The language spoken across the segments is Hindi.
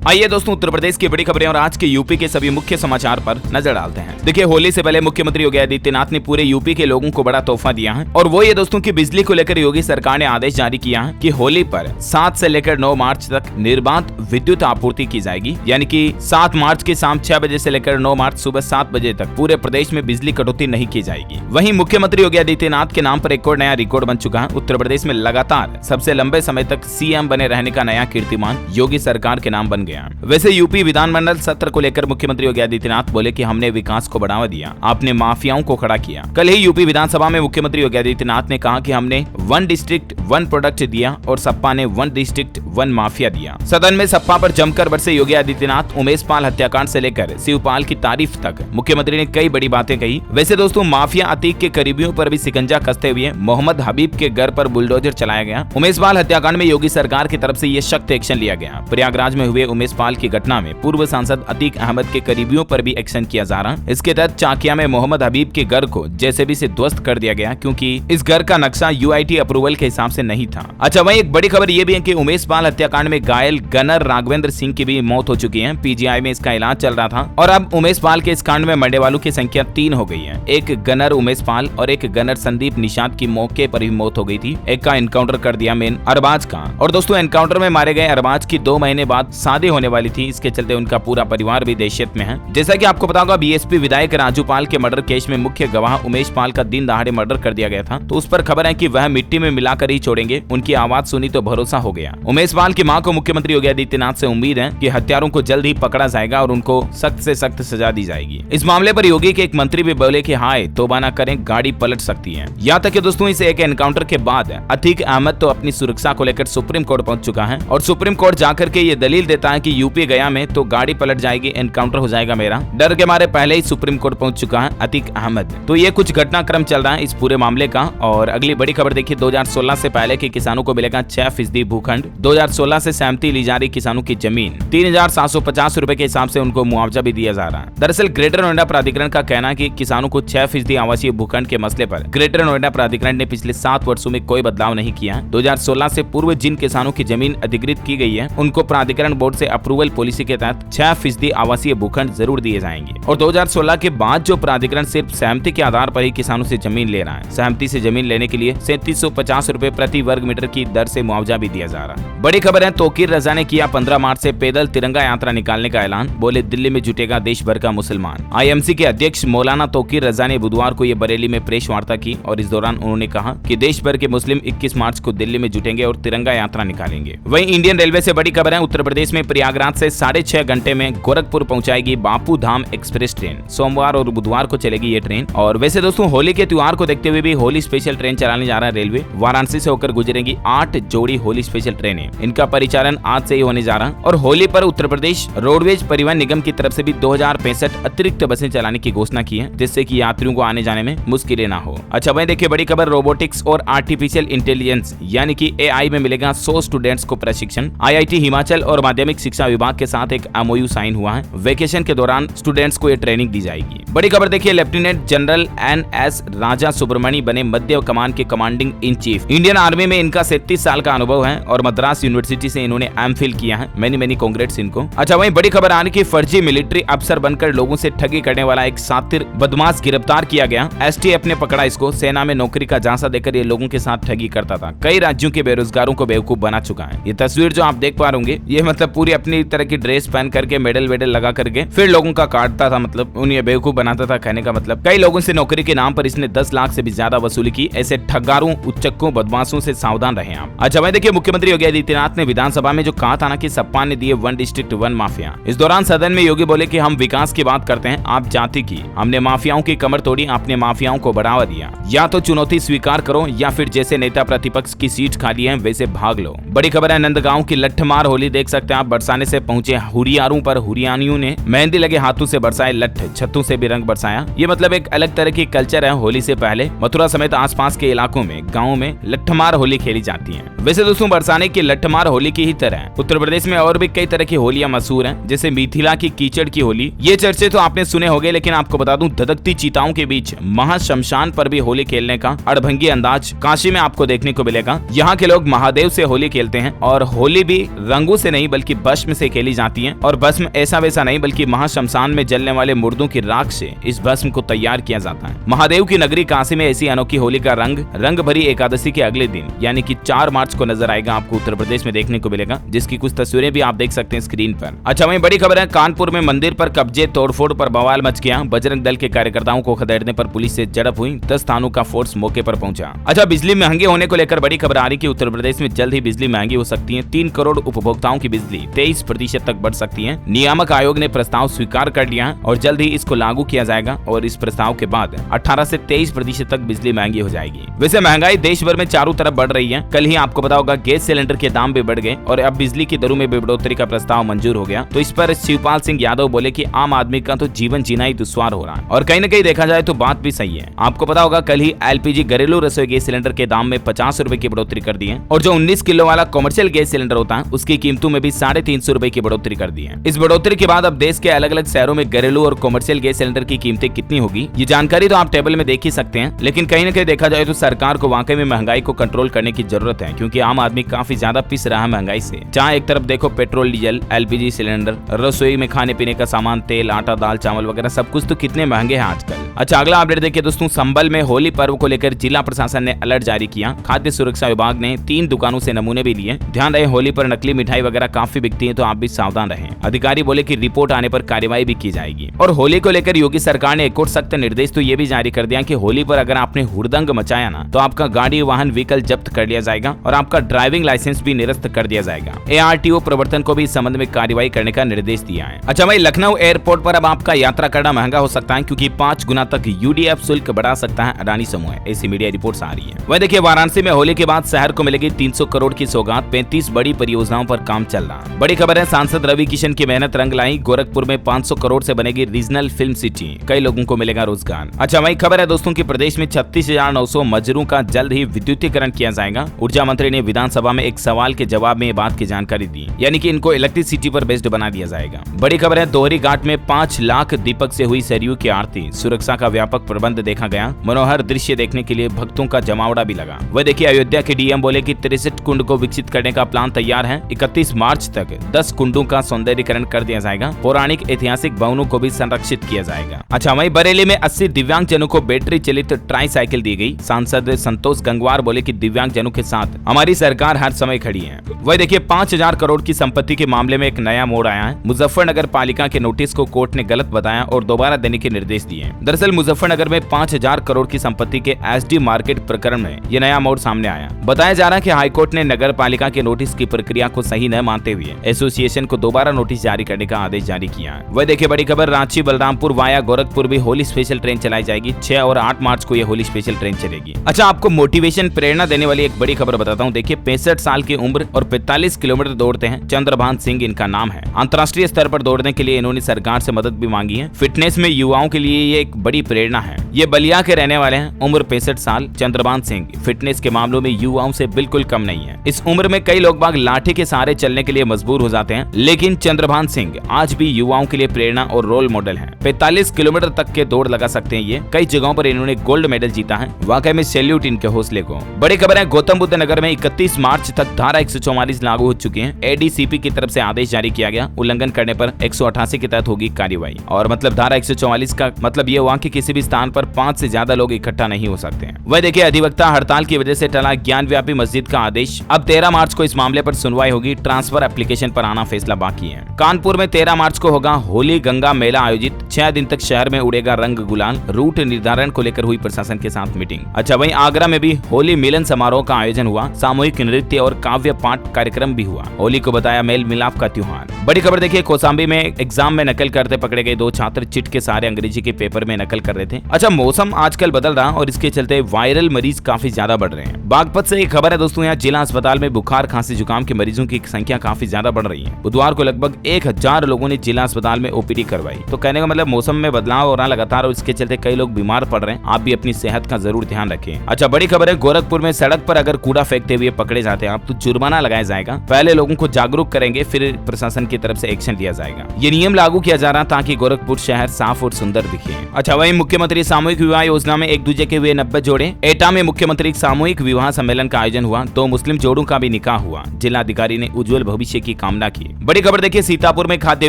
आइए दोस्तों उत्तर प्रदेश की बड़ी खबरें और आज के यूपी के सभी मुख्य समाचार पर नजर डालते हैं। देखिए होली से पहले मुख्यमंत्री योगी आदित्यनाथ ने पूरे यूपी के लोगों को बड़ा तोहफा दिया है और वो ये दोस्तों की बिजली को लेकर योगी सरकार ने आदेश जारी किया है कि होली पर 7 से लेकर 9 मार्च तक निर्बाध विद्युत आपूर्ति की जाएगी। यानी कि 7 मार्च की शाम 6 बजे से लेकर 9 मार्च सुबह 7 बजे तक पूरे प्रदेश में बिजली कटौती नहीं की जाएगी। वहीं मुख्यमंत्री योगी आदित्यनाथ के नाम पर एक और नया रिकॉर्ड बन चुका है। उत्तर प्रदेश में लगातार सबसे लंबे समय तक सीएम बने रहने का नया कीर्तिमान योगी सरकार के नाम बन गया। वैसे यूपी विधानमंडल सत्र को लेकर मुख्यमंत्री योगी आदित्यनाथ बोले कि हमने विकास को बढ़ावा दिया, आपने माफियाओं को खड़ा किया। कल ही यूपी विधानसभा में मुख्यमंत्री योगी आदित्यनाथ ने कहा कि हमने 1 डिस्ट्रिक्ट 1 प्रोडक्ट दिया और सपा ने 1 डिस्ट्रिक्ट 1 माफिया दिया। सदन में सपा पर जमकर बरसे योगी आदित्यनाथ। उमेश पाल हत्याकांड से लेकर शिवपाल की तारीफ तक मुख्यमंत्री ने कई बड़ी बातें कही। वैसे दोस्तों माफिया अतीक के करीबियों पर भी शिकंजा कसते हुए मोहम्मद हबीब के घर पर बुलडोजर चलाया गया। उमेश पाल हत्याकांड में योगी सरकार की तरफ से ये सख्त एक्शन लिया गया। प्रयागराज में हुए उमेश पाल की घटना में पूर्व सांसद अतीक अहमद के करीबियों पर भी एक्शन किया जा रहा। इसके तहत चाकिया में मोहम्मद हबीब के घर को जेसीबी से ध्वस्त कर दिया गया क्योंकि इस घर का नक्शा यूआईटी अप्रूवल के हिसाब से नहीं था। अच्छा वहीं एक बड़ी खबर यह भी है कि उमेश पाल हत्याकांड में घायल गनर राघवेंद्र सिंह की भी मौत हो चुकी है। पीजीआई में इसका इलाज चल रहा था और अब उमेश पाल के इस कांड में मरने वालों की संख्या 3 हो गई है। एक गनर उमेश पाल और एक गनर संदीप निषाद की मौके पर ही मौत हो गई थी। एक का एनकाउंटर कर दिया मेन अरबाज का। और दोस्तों एनकाउंटर में मारे गए अरबाज की 2 महीने बाद शादी होने वाली थी। इसके चलते उनका पूरा परिवार भी दहशत में है। जैसा कि आपको पता होगा बीएसपी विधायक राजू पाल के मर्डर केस में मुख्य गवाह उमेश पाल का दिन दहाड़े मर्डर कर दिया गया था। तो उस पर खबर है कि वह मिट्टी में मिलाकर ही छोड़ेंगे। उनकी आवाज सुनी तो भरोसा हो गया। उमेश पाल की मां को मुख्यमंत्री योगी आदित्यनाथ से उम्मीद है कि हत्यारों को जल्द ही पकड़ा जाएगा और उनको सख्त से सख्त सजा दी जाएगी। इस मामले पर योगी के एक मंत्री भी बोले कि हाय तौबा ना करें, गाड़ी पलट सकती है। यहाँ तक कि दोस्तों इस एक एनकाउंटर के बाद अतीक अहमद तो अपनी सुरक्षा को लेकर सुप्रीम कोर्ट पहुंच चुका है और सुप्रीम कोर्ट जाकर के ये दलील देता है कि यूपी गया में तो गाड़ी पलट जाएगी, एनकाउंटर हो जाएगा मेरा। डर के मारे पहले ही सुप्रीम कोर्ट पहुंच चुका है अतीक अहमद। तो ये कुछ घटनाक्रम चल रहा है इस पूरे मामले का। और अगली बड़ी खबर देखिए 2016 से पहले के किसानों को मिलेगा 6% भूखंड। 2016 से सहमति ली जा रही किसानों की जमीन 3750 रुपए के हिसाब से उनको मुआवजा भी दिया जा रहा है। दरअसल ग्रेटर नोएडा प्राधिकरण का कहना है कि किसानों को 6% आवासीय भूखंड के मसले पर ग्रेटर नोएडा प्राधिकरण ने पिछले 7 वर्षों में कोई बदलाव नहीं किया। 2016 से पूर्व जिन किसानों की जमीन अधिकृत की गई है उनको प्राधिकरण बोर्ड से अप्रूवल पॉलिसी के तहत 6% आवासीय भूखंड जरूर दिए जाएंगे। और 2016 के बाद जो प्राधिकरण सिर्फ सहमति के आधार पर ही किसानों से जमीन ले रहा है। सहमति से जमीन लेने के लिए 3750 रुपए प्रति वर्ग मीटर की दर से मुआवजा भी दिया जा रहा है। बड़ी खबर है तौकीर रजा ने किया 15 मार्च से पैदल तिरंगा यात्रा निकालने का ऐलान। बोले दिल्ली में जुटेगा देश भर का मुसलमान। आईएमसी के अध्यक्ष मौलाना तौकीर रजा ने बुधवार को ये बरेली में प्रेस वार्ता की और इस दौरान उन्होंने कहा कि देश भर के मुस्लिम 21 मार्च को दिल्ली में जुटेंगे और तिरंगा यात्रा निकालेंगे। वहीं इंडियन रेलवे से बड़ी खबर है उत्तर प्रदेश में प्रयागराज से 6.5 घंटे में गोरखपुर पहुंचाएगी बापू धाम एक्सप्रेस ट्रेन। सोमवार और बुधवार को चलेगी ये ट्रेन। और वैसे दोस्तों होली के त्योहार को देखते हुए भी होली स्पेशल ट्रेन चलाने जा रहा है रेलवे। वाराणसी से होकर गुजरेंगी 8 जोड़ी होली स्पेशल ट्रेनें। इनका परिचालन आज से ही होने जा रहा है। और होली पर उत्तर प्रदेश रोडवेज परिवहन निगम की तरफ से भी 2065 अतिरिक्त बसें चलाने की घोषणा की है जिससे कि यात्रियों को आने जाने में मुश्किलें ना हो। अच्छा वहीं देखिए बड़ी खबर रोबोटिक्स और आर्टिफिशियल इंटेलिजेंस यानी कि एआई में मिलेगा 100 स्टूडेंट्स को प्रशिक्षण। आईआईटी हिमाचल और माध्यमिक शिक्षा विभाग के साथ एक एमओयू साइन हुआ है। वेकेशन के दौरान स्टूडेंट्स को ये ट्रेनिंग दी जाएगी। बड़ी खबर देखिए लेफ्टिनेंट जनरल एनएस राजा सुब्रमणी बने मध्य कमान के commanding in chief. Indian army में इनका 37 साल का अनुभव है और मद्रास यूनिवर्सिटी से इन्होंने एमफिल किया है। मेनी कांग्रेट्स इनको। अच्छा वहीं बड़ी खबर आने की फर्जी मिलिट्री अफसर बनकर लोगों से ठगी करने वाला एक सातिर बदमाश गिरफ्तार किया गया। एसटीएफ ने पकड़ा इसको। सेना में नौकरी का झांसा देकर ये लोगों के साथ ठगी करता था। कई राज्यों के बेरोजगारों को बेवकूफ बना चुका है। ये तस्वीर जो आप देख पा रहे होंगे ये मतलब पूरी अपनी तरह की ड्रेस पहन करके मेडल वेडल लगा करके फिर लोगों का काटता था, मतलब उन्हें बेवकूफ बनाता था। कहने का मतलब कई लोगों से नौकरी के नाम पर इसने 10 लाख से भी ज्यादा वसूली की। ऐसे ठगारों उच्चकों बदमाशों से सावधान रहें आप। अच्छा वहीं देखिए मुख्यमंत्री योगी आदित्यनाथ ने विधानसभा में जो कहा था ना कि सपा ने दिए 1 डिस्ट्रिक्ट 1 माफिया। इस दौरान सदन में योगी बोले कि हम विकास की बात करते हैं, आप जाति की। हमने माफियाओं की कमर तोड़ी, आपने माफियाओं को बढ़ावा दिया। या तो चुनौती स्वीकार करो या फिर जैसे नेता प्रतिपक्ष की सीट खाली है वैसे भाग लो। बड़ी खबर है नंदगांव की लठमार होली देख सकते हैं आप। बरसाने से पहुंचे हुरियारों पर हुरियानियों ने मेहंदी लगे हाथों से बरसाए लठ, छत्तों से भी रंग बरसाया। ये मतलब एक अलग तरह की कल्चर है। होली से पहले मथुरा समेत आसपास के इलाकों में गाँव में लठमार होली खेली जाती है। वैसे दोस्तों बरसाने की लठमार होली की ही तरह उत्तर प्रदेश में और भी कई तरह की होलियां मशहूर हैं, जैसे मिथिला की कीचड़ की होली। ये चर्चे तो आपने सुने होंगे, लेकिन आपको बता दूं धधकती चीताओं के बीच महाशमशान पर भी होली खेलने का अड़भंगी अंदाज काशी में आपको देखने को मिलेगा। यहाँ के लोग महादेव से होली खेलते हैं और होली भी रंगों से नहीं बल्कि बर्फ भस्म से खेली जाती है और भस्म ऐसा वैसा नहीं बल्कि महाशमशान में जलने वाले मुर्दों की राख से इस भस्म को तैयार किया जाता है। महादेव की नगरी काशी में ऐसी अनोखी होली का रंग भरी एकादशी के अगले दिन यानी कि 4 मार्च को नजर आएगा, आपको उत्तर प्रदेश में देखने को मिलेगा, जिसकी कुछ तस्वीरें भी आप देख सकते हैं स्क्रीन पर। अच्छा, वहीं बड़ी खबर है, कानपुर में मंदिर पर कब्जे तोड़फोड़ पर बवाल मच गया। बजरंग दल के कार्यकर्ताओं को खदेड़ने पर पुलिस से झड़प हुई, 10 थानों का फोर्स मौके पर पहुंचा। अच्छा, बिजली महंगे होने को लेकर बड़ी खबर आ रही कि उत्तर प्रदेश में जल्द ही बिजली महंगी हो सकती है। 3 करोड़ उपभोक्ताओं की बिजली 23% तक बढ़ सकती है। नियामक आयोग ने प्रस्ताव स्वीकार कर लिया है और जल्द ही इसको लागू किया जाएगा और इस प्रस्ताव के बाद 18 से 23% तक बिजली महंगी हो जाएगी। वैसे महंगाई देश भर में चारों तरफ बढ़ रही है। कल ही आपको पता होगा गैस सिलेंडर के दाम भी बढ़ गए और अब बिजली की दरों में भी बढ़ोतरी का प्रस्ताव मंजूर हो गया। तो इस पर शिवपाल सिंह यादव बोले कि आम आदमी का तो जीवन जीना ही दुश्वार हो रहा है और कहीं न कहीं देखा जाए तो बात भी सही है। आपको पता होगा कल ही एलपीजी घरेलू रसोई गैस सिलेंडर के दाम में 50 रुपए की बढ़ोतरी कर दी है और जो 19 किलो वाला कमर्शियल गैस सिलेंडर होता है उसकी कीमतों में भी 350 रुपए की बढ़ोतरी कर दी है। इस बढ़ोतरी के बाद अब देश के अलग अलग शहरों में घरेलू और कमर्शियल गैस सिलेंडर की कीमतें कितनी होगी ये जानकारी तो आप टेबल में देख ही सकते हैं। लेकिन कहीं न कहीं देखा जाए तो सरकार को वाकई में महंगाई को कंट्रोल करने की जरूरत है, क्योंकि आम आदमी काफी ज्यादा पिस रहा है महंगाई से। जहाँ एक तरफ देखो पेट्रोल डीजल, एलपीजी सिलेंडर, रसोई में खाने पीने का सामान, तेल, आटा, दाल, चावल वगैरह सब कुछ तो कितने महंगे हैं आजकल। अच्छा, अगला अपडेट देखिए दोस्तों, संभल में होली पर्व को लेकर जिला प्रशासन ने अलर्ट जारी किया। खाद्य सुरक्षा विभाग ने 3 दुकानों से नमूने भी लिए। ध्यान रहे होली पर नकली मिठाई वगैरह काफी बिकती है, तो आप भी सावधान रहें। अधिकारी बोले कि रिपोर्ट आने पर कार्रवाई भी की जाएगी। और होली को लेकर योगी सरकार ने एक और सख्त निर्देश तो ये भी जारी कर दिया कि होली पर अगर आपने हुड़दंग मचाया ना तो आपका गाड़ी वाहन व्हीकल जब्त कर लिया जाएगा और आपका ड्राइविंग लाइसेंस भी निरस्त कर दिया जाएगा। ARTO प्रवर्तन को भी इस संबंध में कार्रवाई करने का निर्देश दिया है। अच्छा भाई, लखनऊ एयरपोर्ट पर अब आपका यात्रा करना महंगा हो सकता है, क्योंकि 5 गुना तक UDF शुल्क बढ़ा सकता है अडानी समूह। ऐसी मीडिया रिपोर्ट्स आ रही है। वह देखिए, वाराणसी में होली के बाद शहर को मिलेगी 300 करोड़ की सौगात। 35 बड़ी परियोजनाओं पर काम चल रहा। बड़ी खबर है, सांसद रवि किशन की मेहनत रंग लाई। गोरखपुर में 500 करोड़ से बनेगी रीजनल फिल्म सिटी, कई लोगों को मिलेगा रोजगार। अच्छा वही खबर है दोस्तों की प्रदेश में 36,900 मजदूरों का जल्द ही विद्युतीकरण किया जाएगा। ऊर्जा मंत्री ने विधानसभा में एक सवाल के जवाब में ये बात की जानकारी दी, यानी कि इनको इलेक्ट्रिसिटी पर बेस्ड बना दिया जाएगा। बड़ी खबर है, दोहरी घाट में 5 लाख दीपक से हुई सरयू की आरती। सुरक्षा का व्यापक प्रबंध देखा गया। मनोहर दृश्य देखने के लिए भक्तों का जमावड़ा भी लगा। वह देखिए, अयोध्या के डीएम बोले कि 63 कुंड को विकसित करने का प्लान तैयार है। 31 मार्च तक 10 कुंडों का सौंदर्यीकरण कर दिया जाएगा। पौराणिक ऐतिहासिक भवनों को भी संरक्षित किया जाएगा। अच्छा वहीं बरेली में 80 दिव्यांग जनों को बैटरी चलित ट्राई साइकिल दी गई। सांसद संतोष गंगवार बोले कि दिव्यांग जनों के साथ हमारी सरकार हर समय खड़ी है। वह देखिए, 5,000 करोड़ की संपत्ति के मामले में एक नया मोड़ आया है। मुजफ्फरनगर पालिका के नोटिस को कोर्ट ने गलत बताया और दोबारा देने के निर्देश दिए। दरअसल मुजफ्फरनगर में 5,000 करोड़ की संपत्ति के SD मार्केट प्रकरण में यह नया मोड़ सामने आया। बताया जा रहा है कि हाईकोर्ट ने नगर पालिका के नोटिस की प्रक्रिया को सही न मानते हुए एसोसिएशन को दोबारा नोटिस जारी करने का आदेश जारी किया। वह देखिए, बड़ी खबर, रांची बलरामपुर वाया गोरखपुर भी होली स्पेशल ट्रेन चलाई जाएगी। 6 और 8 मार्च को यह होली स्पेशल ट्रेन चलेगी। अच्छा, आपको मोटिवेशन प्रेरणा देने वाली एक बड़ी खबर बताता हूँ। देखिए, 65 साल की उम्र और 45 किलोमीटर दौड़ते हैं। चंद्रभान सिंह इनका नाम है। अंतर्राष्ट्रीय स्तर पर दौड़ने के लिए इन्होंने सरकार से मदद भी मांगी है। फिटनेस में युवाओं के लिए ये एक बड़ी प्रेरणा है। ये बलिया के रहने वाले हैं। उम्र 65 साल। चंद्रभान सिंह फिटनेस के मामलों में युवाओं से बिल्कुल कम नहीं है। इस उम्र में कई लोग बाग लाठी के सहारे चलने के लिए मजबूर हो जाते हैं, लेकिन चंद्रभान सिंह आज भी युवाओं के लिए प्रेरणा और रोल मॉडल है। 45 किलोमीटर तक के दौड़ लगा सकते हैं ये। कई जगहों पर इन्होंने गोल्ड मेडल जीता है। वाकई में सैल्यूट इनके हौसले को। बड़ी खबर है, गौतम बुद्ध नगर में 31 मार्च तक धारा 144 लागू हो चुकी है। ADCP की तरफ से आदेश जारी किया गया। उल्लंघन करने पर 188 के तहत होगी कार्रवाई। और मतलब धारा 144 का मतलब ये हुआ कि किसी भी स्थान पर 5 से ज्यादा लोग इकट्ठा नहीं हो सकते हैं। वह देखिए, अधिवक्ता हड़ताल की वजह से टला ज्ञानव्यापी मस्जिद का आदेश। अब 13 मार्च को इस मामले पर सुनवाई होगी। ट्रांसफर एप्लीकेशन पर आना फैसला बाकी है। कानपुर में 13 मार्च को होगा होली गंगा मेला आयोजित। 6 दिन तक शहर में उड़ेगा रंग गुलाल। रूट निर्धारण को लेकर हुई प्रशासन के साथ मीटिंग। अच्छा वहीं आगरा में भी होली मिलन समारोह का आयोजन हुआ। सामूहिक नृत्य और काव्य पाठ कार्यक्रम भी हुआ। होली को बताया मेल मिलाप का त्योहार। बड़ी खबर देखिए, कौसाम्बी में एग्जाम में नकल करते पकड़े गए 2 छात्र चिट के सारे अंग्रेजी के पेपर में नकल कर रहे थे। अच्छा, मौसम आजकल बदल रहा और इसके चलते वायरल मरीज काफी ज्यादा बढ़ रहे हैं। बागपत से एक खबर है दोस्तों, यहाँ जिला अस्पताल में बुखार खांसी जुकाम के मरीजों की संख्या काफी ज्यादा बढ़ रही है। बुधवार को लगभग 1000 लोगों ने जिला अस्पताल में OPD करवाई। तो कहने का मतलब मौसम में बदलाव हो रहा लगातार और इसके चलते कई लोग बीमार पड़ रहे हैं। आप भी अपनी सेहत का जरूर ध्यान रखें। अच्छा, बड़ी खबर है, गोरखपुर में सड़क पर अगर कूड़ा फेंकते हुए पकड़े जाते हैं आप तो जुर्माना लगाया जाएगा। पहले लोगों को जागरूक करेंगे, फिर प्रशासन की तरफ से एक्शन लिया जाएगा। ये नियम लागू किया जा रहा ताकि गोरखपुर शहर साफ और सुंदर दिखे। अच्छा, वहीं मुख्यमंत्री सामूहिक विवाह योजना में एक दूजे के हुए 90 जोड़े। एटा में मुख्यमंत्री सामूहिक विवाह सम्मेलन का आयोजन हुआ। 2 मुस्लिम जोड़ों का भी निकाह हुआ। जिलाधिकारी ने उज्जवल भविष्य की कामना की। बड़ी खबर देखिए, सीतापुर में खाद्य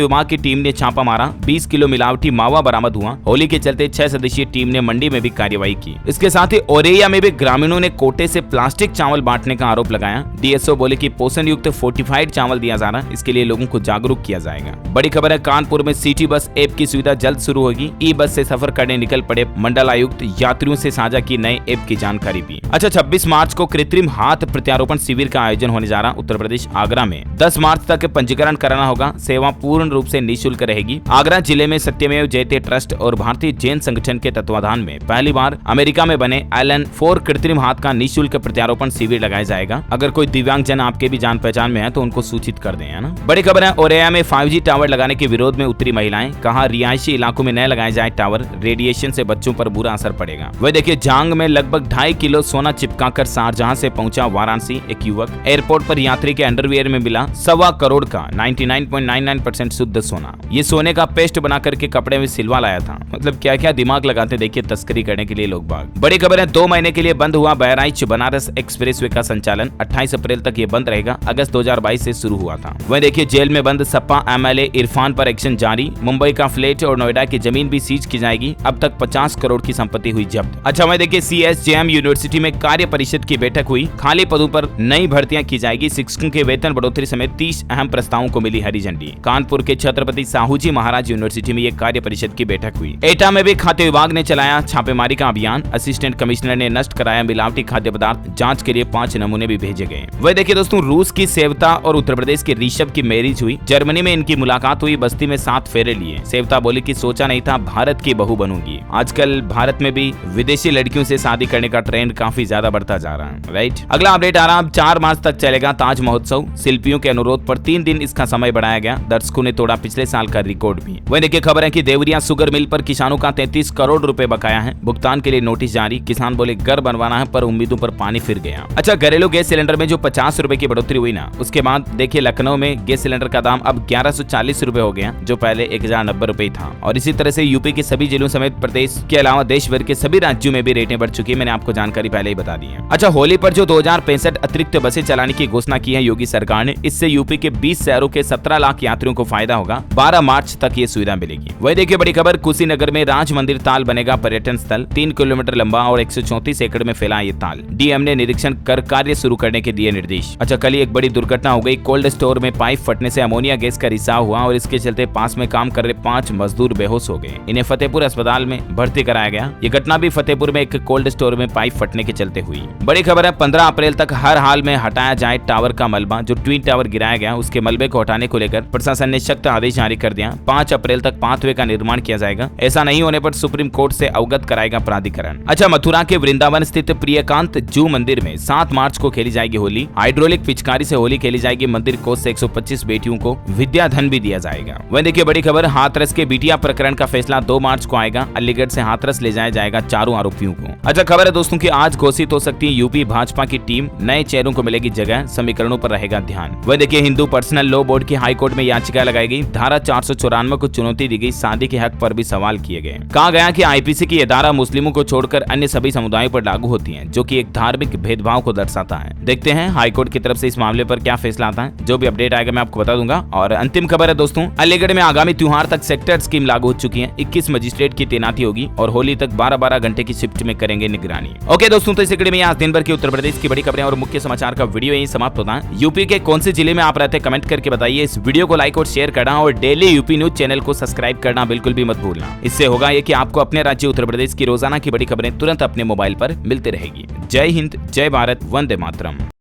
विभाग की टीम ने छापा मारा। 20 किलो मिलावटी मावा बरामद हुआ। होली के चलते 6 सदस्यीय टीम ने मंडी में भी कार्रवाई की। इसके साथ ही औरैया में भी ग्रामीणों ने कोटे से प्लास्टिक चावल बांटने का आरोप लगाया। डीएसओ बोले कि पोषण युक्त फोर्टिफाइड चावल दिया जा रहा, इसके लिए लोगों को जागरूक किया जाएगा। बड़ी खबर है, कानपुर में सिटी बस ऐप की सुविधा जल्द शुरू होगी। ई बस से सफर करने निकल पड़े मंडलायुक्त, यात्रियों से साझा की नए ऐप की जानकारी भी। अच्छा, 26 मार्च को कृत्रिम हाथ प्रत्यारोपण शिविर का आयोजन होने जा रहा उत्तर प्रदेश आगरा में। 10 मार्च तक पंजीकरण कराना होगा। सेवा पूर्ण रूप से निःशुल्क रहेगी। आगरा जिले में सत्यमेव जयते ट्रस्ट और भारतीय जैन संगठन के तत्वाधान में पहली बार अमेरिका में बने LN4 कृत्रिम हाथ का निःशुल्क प्रत्यारोपण शिविर लगाया जाएगा। अगर कोई दिव्यांग जन आपके भी जान पहचान में है तो उनको सूचित कर दें, है ना। बड़ी खबर है, औरैया में 5G टावर लगाने के विरोध में उतरी महिलाएं। कहा रिहायशी इलाकों में न लगाए जाए टावर, रेडिएशन से बच्चों पर बुरा असर पड़ेगा। वह देखिए, जांग में लगभग 2.5 किलो सोना चिपकाकर शारजहां से पहुंचा वाराणसी एक युवक। एयरपोर्ट पर यात्री के अंडरवियर में मिला 1.25 करोड़ का 99.99% शुद्ध सोना। ये सोने का पेस्ट बना करके कपड़े में सिलवा लाया था। मतलब क्या क्या दिमाग लगाते देखिए तस्करी करने के लिए लोग बाग। बड़ी खबर है, 2 महीने के लिए बंद हुआ बहराइच बनारस एक्सप्रेसवे का संचालन। 28 अप्रैल तक ये बंद रहेगा। अगस्त 2022 से शुरू हुआ था। वहीं देखिए, जेल में बंद सपा MLA इरफान पर एक्शन जारी। मुंबई का फ्लैट और नोएडा की जमीन भी सीज की जाएगी। अब तक 50 करोड़ की संपत्ति हुई जब्त। अच्छा, वहीं देखिए, CSJM यूनिवर्सिटी में कार्य परिषद की बैठक हुई। खाली पदों पर नई भर्तियां की जाएगी। शिक्षकों के वेतन बढ़ोतरी समेत 30 अहम प्रस्तावों को मिली हरी झंडी। कानपुर के छत्रपति साहूजी महाराज यूनिवर्सिटी में यह कार्य परिषद की बैठक हुई। एटा में भी खाद्य विभाग ने चलाया छापेमारी का अभियान। असिस्टेंट कमिश्नर ने नष्ट कराया मिलावटी खाद्य पदार्थ। जांच के लिए 5 नमूने भी भेजे गए। वह देखिए दोस्तों, रूस की सेवता और उत्तर प्रदेश के ऋषभ की मैरिज हुई। जर्मनी में इनकी मुलाकात हुई। बस्ती में 7 फेरे लिए। सेवता बोली कि सोचा नहीं था भारत की बहू बनूंगी। आजकल भारत में भी विदेशी लड़कियों से शादी करने का ट्रेंड काफी ज्यादा बढ़ता जा रहा है, राइट। अगला अपडेट आ रहा है, 4 मार्च तक चलेगा ताज महोत्सव। शिल्पियों के अनुरोध पर 3 दिन इसका समय बढ़ाया गया। दर्शकों ने तोड़ा पिछले साल का रिकॉर्ड भी। वहीं देखिए, खबर है कि देवरिया शुगर मिल पर किसानों का 33 करोड़ रुपए बकाया है। भुगतान के लिए नोटिस जारी। किसान बोले घर बनवाना है, पर उम्मीदों पर पानी फिर गया। अच्छा, घरेलू गैस सिलेंडर में जो 50 रुपए की बढ़ोतरी हुई ना, उसके बाद देखिए लखनऊ में गैस सिलेंडर का दाम अब 1140 रुपए हो गया, जो पहले 1090 रुपए था। और इसी तरह से यूपी के सभी जिलों समेत प्रदेश के अलावा देश भर के सभी राज्यों में भी रेटें बढ़ चुकी है। मैंने आपको जानकारी पहले ही बता दी है। अच्छा, होली पर जो 2065 अतिरिक्त बसें चलाने की घोषणा की है योगी सरकार ने। इससे यूपी के 20 शहरों के 17 लाख यात्रियों को फायदा होगा। 12 मार्च तक ये सुविधा मिलेगी। वही देखिए, बड़ी खबर, कुशीनगर में राज मंदिर ताल बनेगा पर्यटन स्थल। 3 किलोमीटर लंबा और 134 एकड़ में फैला ये ताल। डीएम ने निरीक्षण कर कार्य शुरू करने के दिए निर्देश। अच्छा, कल एक बड़ी दुर्घटना हो गई। कोल्ड स्टोर में पाइप फटने से अमोनिया गैस का रिसाव हुआ और इसके चलते पास में काम कर रहे 5 मजदूर बेहोश हो गए। इन्हें फतेहपुर अस्पताल में भर्ती कराया गया। ये घटना भी फतेहपुर में एक कोल्ड स्टोर में पाइप फटने के चलते हुई। बड़ी खबर है, 15 अप्रैल तक हर हाल में हटाया जाए टावर का मलबा। जो ट्विन टावर गिराया गया उसके मलबे को हटाने को लेकर प्रशासन ने सख्त आदेश जारी कर दिया। 5 अप्रैल तक पाथवे का निर्माण किया जाएगा। ऐसा नहीं होने पर सुप्रीम कोर्ट से अवगत कराएगा प्राधिकरण। अच्छा, मथुरा के वृंदावन स्थित प्रियकांत जू मंदिर में 7 मार्च को खेली जाएगी होली। हाइड्रोलिक पिचकारी से होली खेली जाएगी। मंदिर को 125 बेटियों को विद्याधन भी दिया जाएगा। वहीं देखिए, बड़ी खबर, हाथरस के बिटिया प्रकरण का फैसला 2 मार्च को आएगा। अलीगढ़ से हाथरस ले जाया जाएगा 4 आरोपियों को। अच्छा, खबर है दोस्तों की आज घोषित हो सकती है यूपी भाजपा की टीम। नए चेहरों को मिलेगी जगह। समीकरणों पर रहेगा ध्यान। वह देखिए, हिंदू पर्सनल लॉ बोर्ड की हाईकोर्ट में याचिका लगाई गई। धारा 494 को चुनौती दी गई। शादी के हक पर भी सवाल किए गए। कहा गया कि आईपीसी की यह धारा मुस्लिमों को छोड़कर अन्य सभी समुदायों पर लागू होती है, जो कि एक धार्मिक भेदभाव को दर्शाता है। देखते हैं हाईकोर्ट की तरफ से इस मामले पर क्या फैसला आता है। जो भी अपडेट आएगा मैं आपको बता दूंगा। और अंतिम खबर है दोस्तों, अलीगढ़ में आगामी त्योहार तक सेक्टर स्कीम लागू हो चुकी है। 21 मजिस्ट्रेट की तैनाती होगी और होली तक 12-12 घंटे की शिफ्ट में करेंगे निगरानी। ओके दोस्तों, तो इस कड़ी में आज दिन भर की उत्तर प्रदेश की बड़ी खबरें और मुख्य समाचार का वीडियो यही समाप्त होता है। यूपी के कौन से जिले में आप रहते हैं कमेंट करके बताइए। इस वीडियो को लाइक और शेयर करना और डेली यूपी न्यूज चैनल को सब्सक्राइब करना बिल्कुल भी मत भूलना। इससे होगा ये कि आपको अपने राज्य उत्तर प्रदेश की रोजाना की बड़ी खबरें तुरंत अपने मोबाइल पर मिलती रहेगी। जय हिंद, जय भारत, वंदे मातरम।